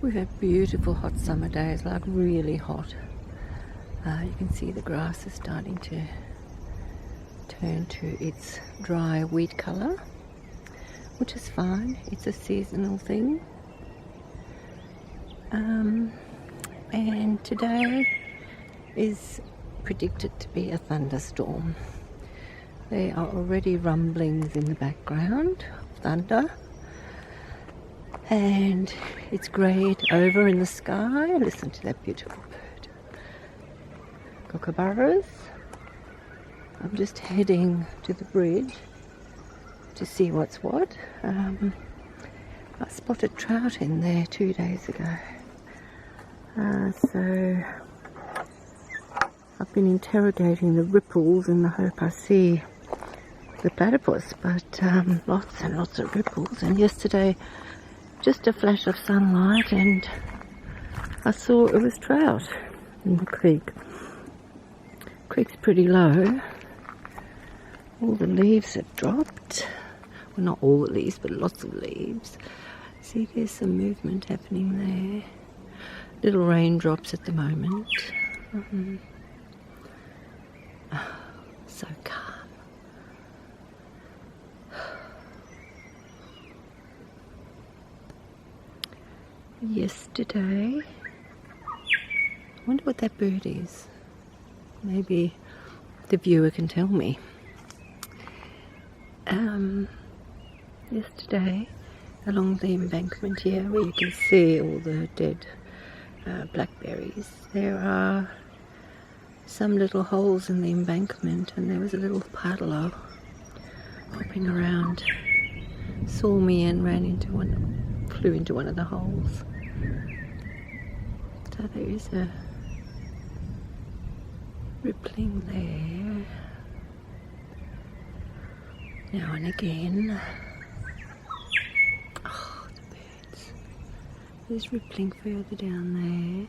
We've had beautiful hot summer days, like really hot. You can see the grass is starting to turn to its dry wheat colour, which is fine. It's a seasonal thing. And today is predicted to be a thunderstorm. There are already rumblings in the background of thunder, and it's greyed over in the sky. Listen to that beautiful bird. Kookaburras. I'm just heading to the bridge to see what's what. I spotted trout in there 2 days ago. So I've been interrogating the ripples in the hope I see the platypus, but lots and lots of ripples. And yesterday, just a flash of sunlight, and I saw it was trout in the creek. Creek's pretty low. All the leaves have dropped. Well, not all the leaves, but lots of leaves. See, there's some movement happening there. Little raindrops at the moment. So calm. Yesterday, I wonder what that bird is. Maybe the viewer can tell me. Yesterday, along the embankment here, where you can see all the dead blackberries, there are some little holes in the embankment, and there was a little paddler hopping around, saw me and flew into one of the holes. So there is a rippling there now and again. Oh, the birds. There's rippling further down there.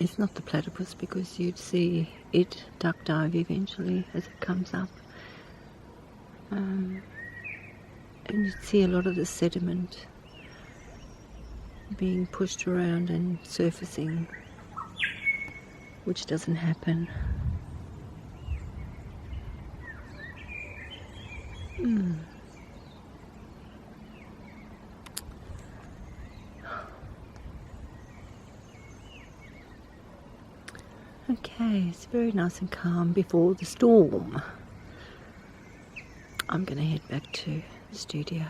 It's not the platypus, because you'd see it duck dive eventually as it comes up. And you'd see a lot of the sediment being pushed around and surfacing, which doesn't happen. Okay, it's very nice and calm before the storm. I'm going to head back to the studio.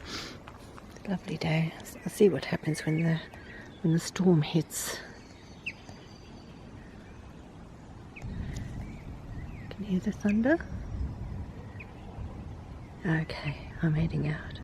It's a lovely day. I'll see what happens when the storm hits. Can you hear the thunder? Okay, I'm heading out.